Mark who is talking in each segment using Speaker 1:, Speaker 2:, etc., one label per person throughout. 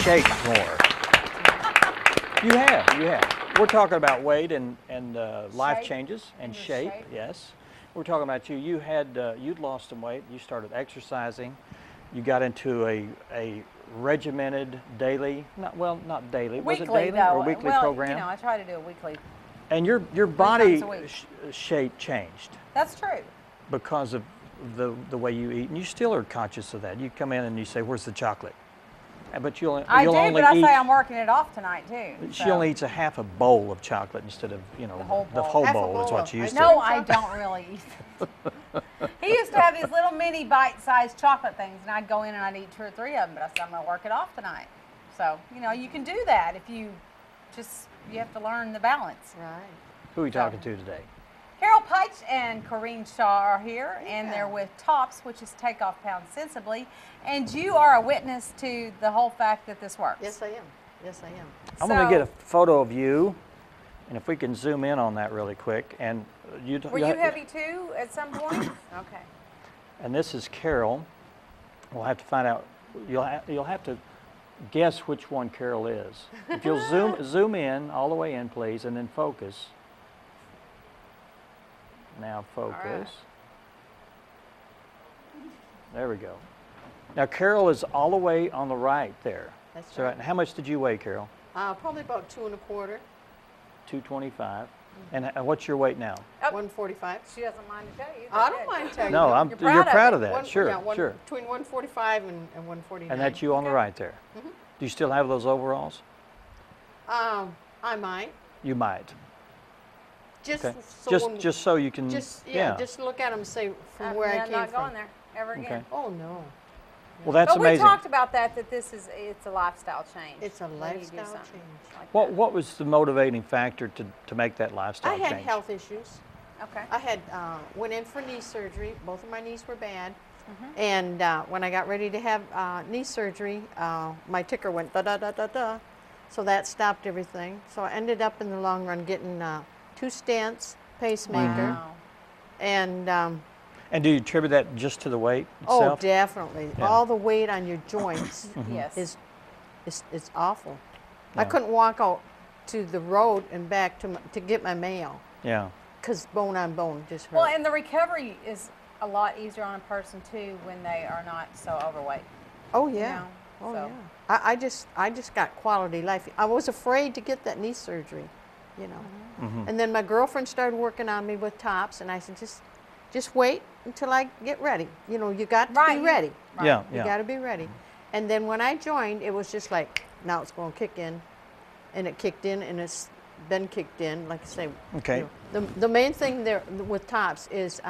Speaker 1: shaped more. You have. We're talking about weight and life changes and shape. Yes. We're talking about you. You'd lost some weight. You started exercising. You got into a regimented daily, not daily.
Speaker 2: Weekly,
Speaker 1: was it daily or weekly program?
Speaker 2: You know, I try to do a weekly.
Speaker 1: And your body shape changed.
Speaker 2: That's true.
Speaker 1: Because of the way you eat, and you still are conscious of that. You come in and you say, "Where's the chocolate?" But you'll only
Speaker 2: but I
Speaker 1: eat,
Speaker 2: say I'm working it off tonight too.
Speaker 1: She only eats a half a bowl of chocolate instead of the whole bowl is what she used to.
Speaker 2: No, I don't really eat. He used to have these little mini bite-sized chocolate things, and I'd go in and I'd eat 2 or 3 of them. But I said I'm going to work it off tonight. So you can do that if you have to learn the balance.
Speaker 3: Right.
Speaker 1: Who are you talking to today?
Speaker 2: Carol Peitsch and Corrine Shaw are here, and they're with TOPS, which is Take Off Pounds Sensibly. And you are a witness to the whole fact that this works.
Speaker 3: Yes, I am. Yes, I am.
Speaker 1: I'm going to get a photo of you, and if we can zoom in on that really quick. And
Speaker 2: were you heavy too at some point? Okay.
Speaker 1: And this is Carol. We'll have to find out. You'll have to guess which one Carol is. If you'll zoom in all the way in, please, and then focus. Now focus. Right. There we go. Now Carol is all the way on the right there.
Speaker 3: That's
Speaker 1: right.
Speaker 3: right.
Speaker 1: How much did you weigh, Carol?
Speaker 3: Probably about 2 1/4.
Speaker 1: 225. And what's your weight now?
Speaker 3: 145.
Speaker 2: She doesn't mind to tell you.
Speaker 3: I don't mind telling you.
Speaker 1: No, you're proud of that.
Speaker 3: Sure.
Speaker 1: Sure.
Speaker 3: Between 145 and 149.
Speaker 1: And that's you on the right there. Mm-hmm. Do you still have those overalls?
Speaker 3: I might.
Speaker 1: You might.
Speaker 3: Just
Speaker 1: just so you can.
Speaker 3: Just look at them and say from where I came from.
Speaker 2: I'm not going there ever again.
Speaker 1: Okay.
Speaker 3: Oh no.
Speaker 1: Well, that's amazing.
Speaker 2: But we talked about that it's a lifestyle change.
Speaker 3: It's a lifestyle change.
Speaker 1: What was the motivating factor to make that lifestyle change?
Speaker 3: I had health issues.
Speaker 2: Okay.
Speaker 3: I had went in for knee surgery. Both of my knees were bad. Mm-hmm. And when I got ready to have knee surgery, my ticker went da-da-da-da-da. So that stopped everything. So I ended up in the long run getting 2 stents, pacemaker.
Speaker 2: Wow.
Speaker 3: And
Speaker 1: do you attribute that just to the weight itself?
Speaker 3: Oh, definitely. Yeah. All the weight on your joints is awful. Yeah. I couldn't walk out to the road and back to get my mail.
Speaker 1: Yeah.
Speaker 3: Because bone on bone just hurt.
Speaker 2: Well, and the recovery is a lot easier on a person too when they are not so overweight.
Speaker 3: Oh yeah. Yeah. I just got quality life. I was afraid to get that knee surgery,
Speaker 1: Mm-hmm.
Speaker 3: And then my girlfriend started working on me with TOPS, and I said, just wait until I get ready. You got to be ready.
Speaker 1: Right. Yeah.
Speaker 3: You got to be ready. And then when I joined, it was just like, now it's going to kick in, and it kicked in, and it's been kicked in. Like I say.
Speaker 1: Okay.
Speaker 3: The main thing there with TOPS is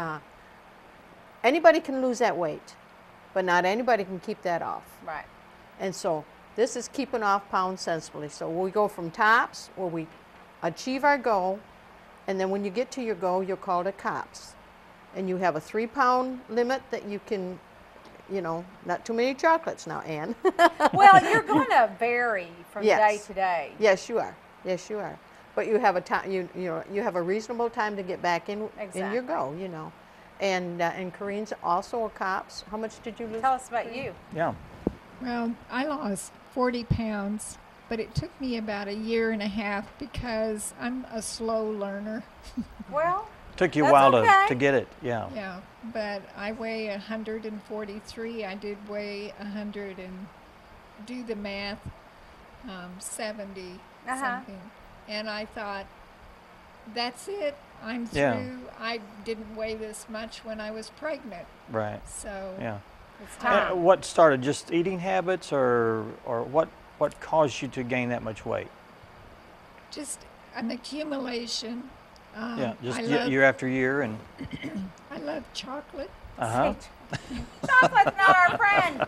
Speaker 3: anybody can lose that weight, but not anybody can keep that off.
Speaker 2: Right.
Speaker 3: And so this is keeping off pounds sensibly. So we go from TOPS, where we achieve our goal, and then when you get to your goal, you're called a COPS. And you have a 3-pound limit that you can, not too many chocolates now, Ann.
Speaker 2: Well, you're going to vary from day to day.
Speaker 3: Yes, you are. Yes, you are. But you have a time. You have a reasonable time to get back in your goal. And Corrine's also a COPS. How much did you lose?
Speaker 2: Tell us about you.
Speaker 1: Yeah.
Speaker 4: Well, I lost 40 pounds, but it took me about 1.5 years because I'm a slow learner.
Speaker 2: Well,
Speaker 1: took you a while to get it, yeah.
Speaker 4: Yeah, but I weigh 143. I did weigh 100 and do the math, 70 something. And I thought, that's it. I'm through.
Speaker 1: Yeah.
Speaker 4: I didn't weigh this much when I was pregnant.
Speaker 1: Right.
Speaker 4: So
Speaker 2: it's time.
Speaker 1: What started? Just eating habits, or what caused you to gain that much weight?
Speaker 4: Just an accumulation.
Speaker 1: Just year after year, and
Speaker 4: I love chocolate.
Speaker 2: Chocolate's not our friend.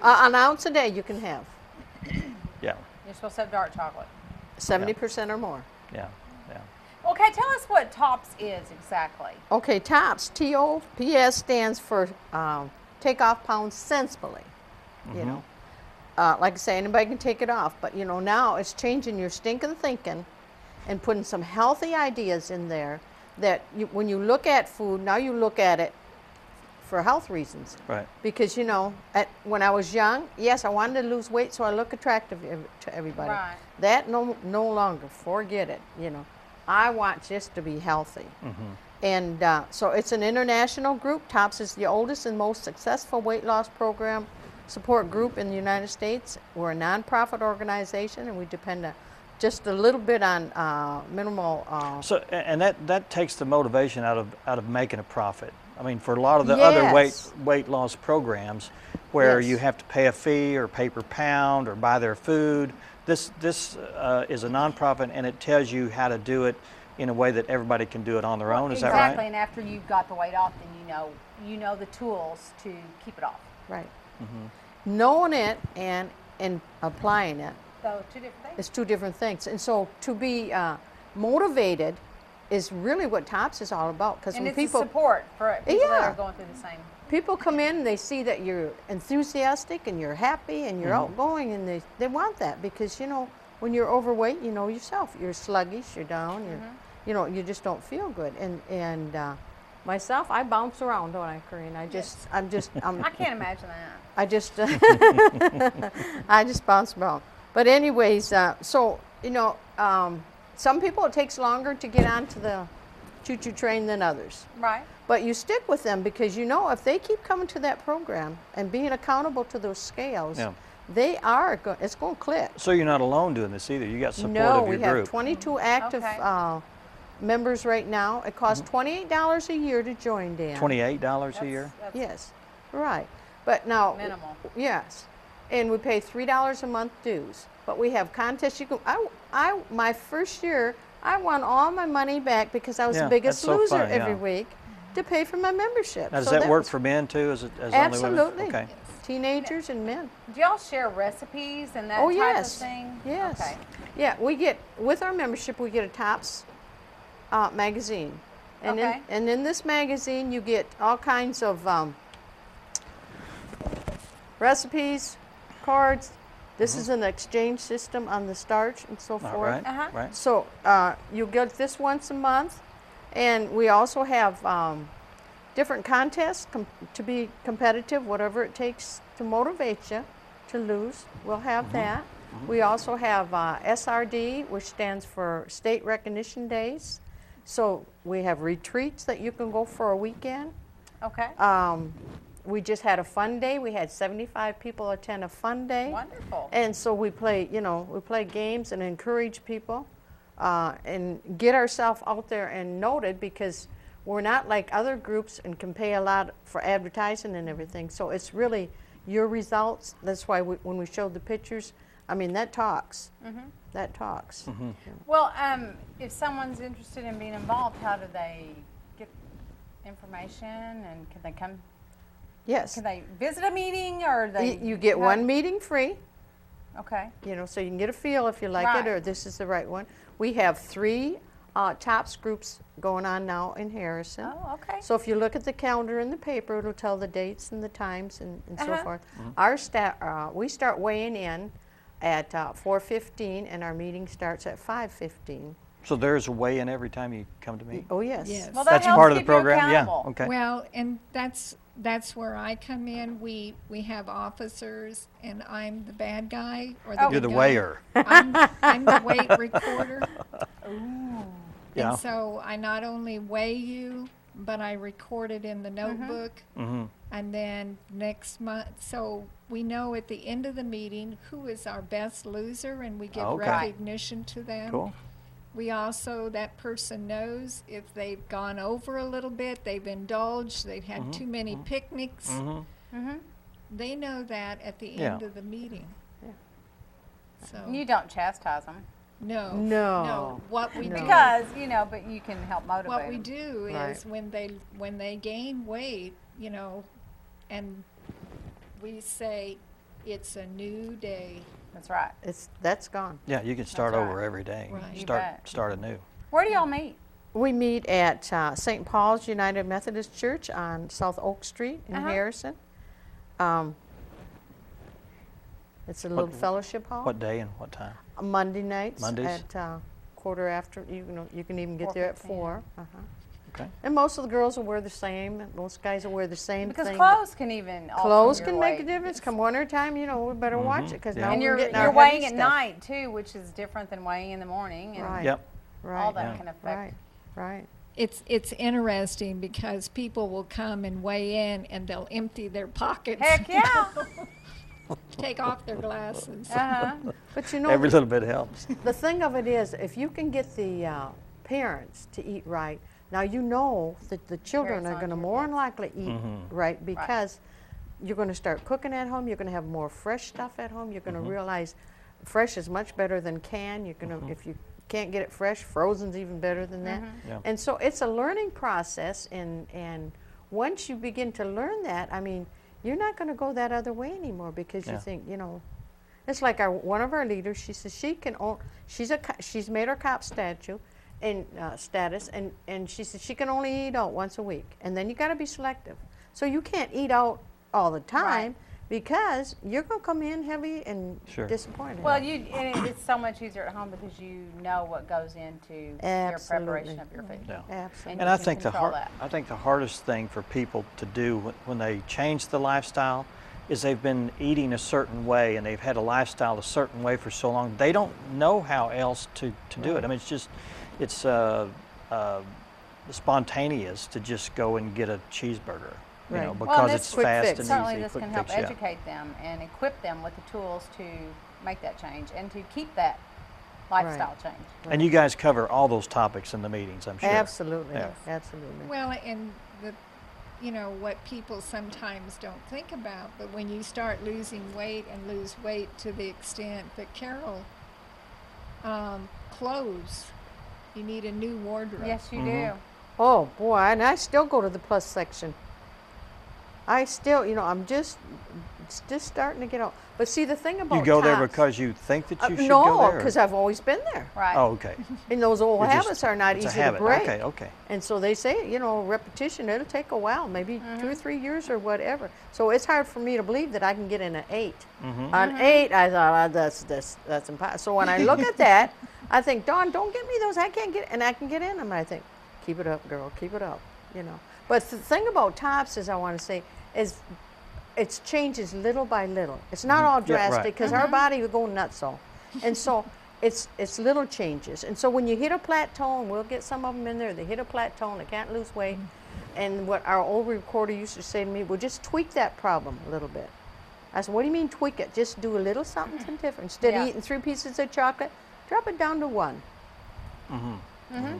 Speaker 3: An ounce a day you can have.
Speaker 1: Yeah.
Speaker 2: You're supposed to have dark chocolate.
Speaker 3: 70% or more.
Speaker 1: Yeah.
Speaker 2: Okay, tell us what TOPS is exactly.
Speaker 3: Okay, TOPS, TOPS stands for Take Off Pounds Sensibly.
Speaker 1: Mm-hmm.
Speaker 3: Like I say, anybody can take it off, but now it's changing your stinking thinking and putting some healthy ideas in there that when you look at food, now you look at it for health reasons.
Speaker 1: Right.
Speaker 3: Because, when I was young, yes, I wanted to lose weight so I look attractive to everybody.
Speaker 2: Right.
Speaker 3: That no longer, forget it, I want just to be healthy. And so it's an international group. TOPS is the oldest and most successful weight loss program support group in the United States. We're a nonprofit organization, and we depend just a little bit on minimal.
Speaker 1: So, and that takes the motivation out of making a profit. I mean, for a lot of the other weight loss programs, where you have to pay a fee or pay per pound or buy their food, this is a nonprofit, and it tells you how to do it in a way that everybody can do it on their own. Is that right?
Speaker 2: Exactly. And after you've got the weight off, then you know the tools to keep it off.
Speaker 3: Right. Knowing it and applying it.
Speaker 2: So two different things.
Speaker 3: It's two different things. And so to be motivated is really what TOPS is all about. Because when
Speaker 2: it's
Speaker 3: people
Speaker 2: support for people that are going through the same.
Speaker 3: People come in, they see that you're enthusiastic and you're happy and you're outgoing, and they want that because when you're overweight, you know yourself, you're sluggish, you're down, you just don't feel good. And myself, I bounce around, don't I, Corrine? I
Speaker 2: can't imagine that.
Speaker 3: I just I just bounce around. But anyways, some people it takes longer to get onto the choo-choo train than others.
Speaker 2: Right.
Speaker 3: But you stick with them because if they keep coming to that program and being accountable to those scales, it's going to click.
Speaker 1: So you're not alone doing this either. You got support
Speaker 3: No,
Speaker 1: of your
Speaker 3: we have
Speaker 1: group.
Speaker 3: 22 active members right now. It costs $28 a year to join, Dan.
Speaker 1: $28 a year?
Speaker 3: Yes, right. But now,
Speaker 2: minimal.
Speaker 3: Yes, and we pay $3 a month dues. But we have contests. My first year, I won all my money back because I was the biggest loser every week to pay for my membership.
Speaker 1: Now, does that work for men too? As
Speaker 3: absolutely.
Speaker 1: Only women? Okay.
Speaker 3: Teenagers and men.
Speaker 2: Do y'all share recipes and that type of thing?
Speaker 3: Yes.
Speaker 2: Okay.
Speaker 3: Yeah, with our membership, we get a TOPS magazine. And in this magazine, you get all kinds of recipes, cards. This is an exchange system on the starch and so forth.
Speaker 1: Right.
Speaker 3: So you get this once a month, and we also have different contests to be competitive, whatever it takes to motivate you to lose. We'll have that. We also have SRD, which stands for State Recognition Days. So we have retreats that you can go for a weekend.
Speaker 2: Okay.
Speaker 3: We just had a fun day. We had 75 people attend a fun day.
Speaker 2: Wonderful.
Speaker 3: And so we play games and encourage people and get ourselves out there and noted because we're not like other groups and can pay a lot for advertising and everything. So it's really your results. That's why when we showed the pictures, that talks. That talks. Yeah.
Speaker 2: Well, if someone's interested in being involved, how do they get information and can they come?
Speaker 3: Yes.
Speaker 2: Can they visit a meeting or
Speaker 3: you get one meeting free.
Speaker 2: Okay.
Speaker 3: So you can get a feel if you like it or this is the right one. We have 3 TOPS groups going on now in Harrison.
Speaker 2: Oh, okay.
Speaker 3: So if you look at the calendar in the paper, it'll tell the dates and the times and so forth. Our we start weighing in at 4:15 and our meeting starts at 5:15.
Speaker 1: So there's a weigh-in every time you come to meet?
Speaker 3: Oh, yes.
Speaker 2: Well,
Speaker 1: that's
Speaker 2: helps
Speaker 1: part of the
Speaker 2: keep you
Speaker 1: program? Yeah,
Speaker 2: accountable.
Speaker 1: okay.
Speaker 4: Well, and that's where I come in. We have officers, and I'm the bad guy or the
Speaker 1: You're
Speaker 4: good
Speaker 1: the
Speaker 4: guy.
Speaker 1: weigher.
Speaker 4: I'm the weight recorder.
Speaker 2: Ooh.
Speaker 1: Yeah.
Speaker 4: And so I not only weigh you, but I record it in the notebook. And then next month, so we know at the end of the meeting who is our best loser, and we give recognition to them.
Speaker 1: Cool.
Speaker 4: We also, that person knows if they've gone over a little bit, they've indulged, they've had too many picnics. They know that at the end of the meeting.
Speaker 3: Yeah.
Speaker 4: So
Speaker 2: You don't chastise them.
Speaker 4: No. What we do,
Speaker 2: Because, but you can help motivate
Speaker 4: what we
Speaker 2: them.
Speaker 4: do
Speaker 3: Right.
Speaker 4: is when they gain weight, and we say it's a new day.
Speaker 2: That's right.
Speaker 3: That's gone.
Speaker 1: Yeah, you can start
Speaker 2: That's
Speaker 1: over
Speaker 2: right.
Speaker 1: every day.
Speaker 4: Right. You
Speaker 2: bet.
Speaker 1: Start anew.
Speaker 2: Where do y'all meet?
Speaker 3: We meet at St. Paul's United Methodist Church on South Oak Street in Harrison. It's a little fellowship hall.
Speaker 1: What day and what time?
Speaker 3: Monday nights
Speaker 1: Mondays?
Speaker 3: at quarter after. You can even get there at 4.
Speaker 1: Okay.
Speaker 3: And most of the girls will wear the same. Most guys will wear the same
Speaker 2: Because
Speaker 3: thing.
Speaker 2: clothes can even alter
Speaker 3: Clothes
Speaker 2: your
Speaker 3: can make a
Speaker 2: weight.
Speaker 3: difference. Come winter time, you know, we better watch it because
Speaker 1: Yeah.
Speaker 3: now
Speaker 2: And
Speaker 3: we're
Speaker 2: you're
Speaker 3: getting our
Speaker 2: weighing
Speaker 3: heavy
Speaker 2: at
Speaker 3: stuff.
Speaker 2: night too, which is different than weighing in the morning, and
Speaker 3: Right.
Speaker 1: Yep.
Speaker 3: Right.
Speaker 2: all that
Speaker 1: Yeah.
Speaker 2: can affect.
Speaker 3: Right. Right.
Speaker 4: It's interesting because people will come and weigh in and they'll empty their pockets,
Speaker 2: Heck yeah.
Speaker 4: take off their glasses.
Speaker 3: But you know,
Speaker 1: Every little bit helps.
Speaker 3: the thing of it is, if you can get the parents to eat right, now you know that the children
Speaker 2: Parents
Speaker 3: are
Speaker 2: on
Speaker 3: going to
Speaker 2: to your
Speaker 3: more than
Speaker 2: kids.
Speaker 3: likely eat right because you're going to start cooking at home. You're going to have more fresh stuff at home. You're going to realize fresh is much better than canned. You're going to, if you can't get it fresh, frozen's even better than that.
Speaker 1: Yeah.
Speaker 3: And so it's a learning process, and once you begin to learn that, I mean, you're not going to go that other way anymore because you
Speaker 1: Yeah.
Speaker 3: think, you know, it's like one of our leaders. She says she's made her cop statue, and status, and she says she can only eat out once a week, and then you got to be selective. So you can't eat out all the time because you're going to come in heavy and
Speaker 1: Sure.
Speaker 3: disappointed.
Speaker 2: Well, it's so much easier at home because you know what goes into your preparation
Speaker 3: Absolutely.
Speaker 2: of your food.
Speaker 1: Yeah.
Speaker 3: Absolutely.
Speaker 1: And
Speaker 2: you
Speaker 1: I
Speaker 2: can
Speaker 1: think
Speaker 2: control that.
Speaker 1: I think the hardest thing for people to do when they change the lifestyle is they've been eating a certain way and they've had a lifestyle a certain way for so long. They don't know how else to do it. I mean, it's spontaneous to just go and get a cheeseburger, you know,
Speaker 3: Right.
Speaker 1: because
Speaker 2: Well, and
Speaker 1: it's
Speaker 2: this
Speaker 3: quick
Speaker 1: fast
Speaker 3: fix.
Speaker 1: and
Speaker 2: Certainly
Speaker 1: easy.
Speaker 2: this
Speaker 1: quick
Speaker 2: can help
Speaker 1: fix, yeah.
Speaker 2: educate them and equip them with the tools to make that change and to keep that lifestyle change.
Speaker 1: And you guys cover all those topics in the meetings, I'm sure.
Speaker 3: Absolutely.
Speaker 1: Yeah.
Speaker 3: Absolutely.
Speaker 4: Well, and what people sometimes don't think about, but when you start losing weight and lose weight to the extent that Carol, clothes, you need a new wardrobe.
Speaker 2: Yes, you do.
Speaker 3: Oh boy, and I still go to the plus section. I still, you know, I'm just starting to get out. But see, the thing about
Speaker 1: You go there
Speaker 3: tops-
Speaker 1: because you think that you should
Speaker 3: no,
Speaker 1: go there?
Speaker 3: because I've always been there.
Speaker 2: Right.
Speaker 1: Oh, okay.
Speaker 3: And those old
Speaker 1: You're just-
Speaker 3: habits are not
Speaker 1: it's a
Speaker 3: easy
Speaker 1: habit.
Speaker 3: to break.
Speaker 1: Okay, okay.
Speaker 3: And so they say, you know, repetition, it'll take a while, maybe 2 or 3 years or whatever. So it's hard for me to believe that I can get in an 8. On 8, I thought, that's impossible. So when I look at that, I think, Dawn, don't get me those. I can't get, and I can get in them. I think, keep it up, girl, keep it up, you know. But the thing about tops is, I want to say, is it changes little by little. It's not all
Speaker 1: Yeah, right.
Speaker 3: drastic because our body will go nuts all. And so it's little changes. And so when you hit a plateau, and we'll get some of them in there, they hit a plateau and they can't lose weight. And what our old recorder used to say to me, well, just tweak that problem a little bit. I said, what do you mean tweak it? Just do a little something different. Instead of eating 3 pieces of chocolate, drop it down to 1.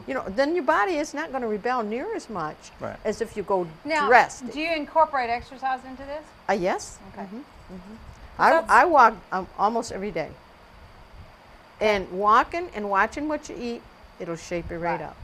Speaker 3: You know, then your body is not going to rebel near as much
Speaker 1: Right.
Speaker 3: as if you go
Speaker 2: Now,
Speaker 3: dressed.
Speaker 2: do you incorporate exercise into this?
Speaker 3: Yes.
Speaker 2: Okay.
Speaker 3: I walk almost every day. And walking and watching what you eat, it'll shape you right
Speaker 2: Right.
Speaker 3: up.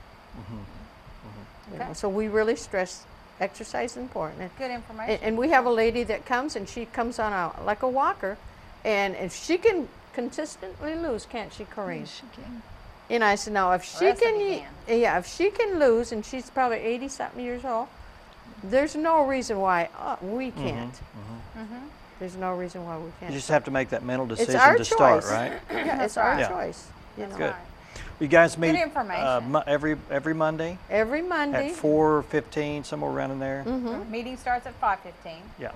Speaker 3: You
Speaker 2: Okay.
Speaker 3: know, so we really stress exercise is important.
Speaker 2: Good information.
Speaker 3: And we have a lady that comes, and she comes on like a walker, and if she can consistently lose, can't she, Corrine?
Speaker 4: Yes, she can.
Speaker 3: And I said, no, if she
Speaker 2: rest of
Speaker 3: can,
Speaker 2: you
Speaker 3: if she can lose, and she's probably 80-something years old, there's no reason why we can't. There's no reason why we
Speaker 1: You
Speaker 3: can't.
Speaker 1: just have to make that mental
Speaker 3: It's
Speaker 1: decision
Speaker 3: our
Speaker 1: to start,
Speaker 3: choice.
Speaker 1: right?
Speaker 3: Yeah, it's
Speaker 2: That's
Speaker 3: our
Speaker 2: right.
Speaker 1: Yeah.
Speaker 3: choice. You know.
Speaker 1: Good.
Speaker 2: Right.
Speaker 1: You guys meet
Speaker 2: information.
Speaker 1: every Monday
Speaker 3: Every Monday.
Speaker 1: at 4:15, somewhere around in there.
Speaker 2: Meeting starts at 5:15
Speaker 1: Yeah.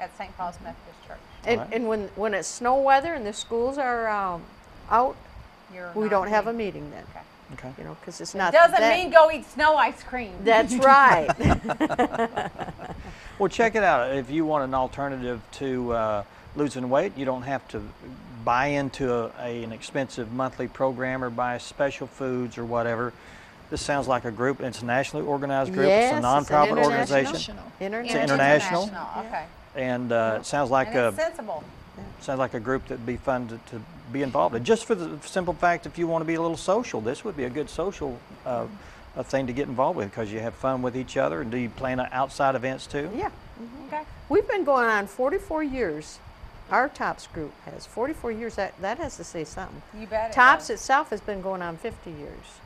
Speaker 2: at St. Paul's Methodist Church.
Speaker 3: And,
Speaker 1: Alright.
Speaker 3: and when it's snow weather and the schools are out,
Speaker 2: You're
Speaker 3: we
Speaker 2: not
Speaker 3: don't have a
Speaker 2: meeting.
Speaker 3: meeting then.
Speaker 2: Okay.
Speaker 1: Okay.
Speaker 3: You know, because it's
Speaker 2: It
Speaker 3: not.
Speaker 2: doesn't
Speaker 3: that-
Speaker 2: mean go eat snow ice cream.
Speaker 3: That's right.
Speaker 1: Well, check it out. If you want an alternative to losing weight, you don't have to buy into an expensive monthly program or buy special foods or whatever. This sounds like a group. It's a nationally organized group.
Speaker 3: Yes,
Speaker 1: it's
Speaker 3: it's
Speaker 1: a
Speaker 3: an
Speaker 1: nonprofit
Speaker 3: international-
Speaker 1: organization,
Speaker 3: International.
Speaker 1: international.
Speaker 2: Okay.
Speaker 1: and it sounds like
Speaker 2: And it's sensible.
Speaker 1: a group that'd be fun to be involved in. Just for the simple fact, if you want to be a little social, this would be a good social a thing to get involved with because you have fun with each other. And do you plan outside events too?
Speaker 3: Yeah.
Speaker 2: Okay.
Speaker 3: We've been going on 44 years. Our TOPS group has 44 years. That has to say something.
Speaker 2: You bet it
Speaker 3: TOPS
Speaker 2: does.
Speaker 3: itself has been going on 50 years.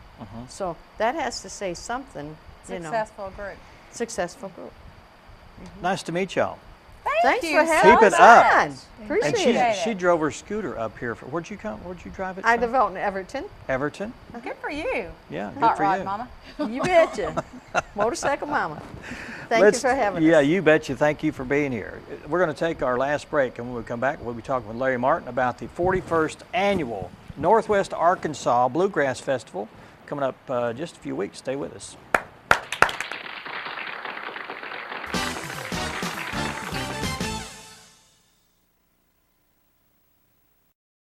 Speaker 3: So that has to say something. You know,
Speaker 2: Successful group.
Speaker 3: successful group.
Speaker 1: Nice to meet y'all.
Speaker 3: Thanks
Speaker 2: you
Speaker 3: for having
Speaker 1: Keep
Speaker 3: us
Speaker 1: it up.
Speaker 3: on.
Speaker 1: And
Speaker 3: Appreciate
Speaker 1: she,
Speaker 3: it.
Speaker 1: she drove her scooter up here. Where'd you come? Where'd you drive it
Speaker 3: I
Speaker 1: from?
Speaker 3: developed in Everton.
Speaker 1: Everton?
Speaker 2: Good for you.
Speaker 1: Yeah, good
Speaker 2: Hot
Speaker 1: for
Speaker 2: rod,
Speaker 1: you.
Speaker 2: Mama.
Speaker 3: You betcha. Motorcycle mama. Thank
Speaker 1: Let's-
Speaker 3: you for having
Speaker 1: Yeah,
Speaker 3: us.
Speaker 1: you betcha. Thank you for being here. We're going to take our last break, and when we come back, we'll be talking with Larry Martin about the 41st Annual Northwest Arkansas Bluegrass Festival coming up just a few weeks. Stay with us.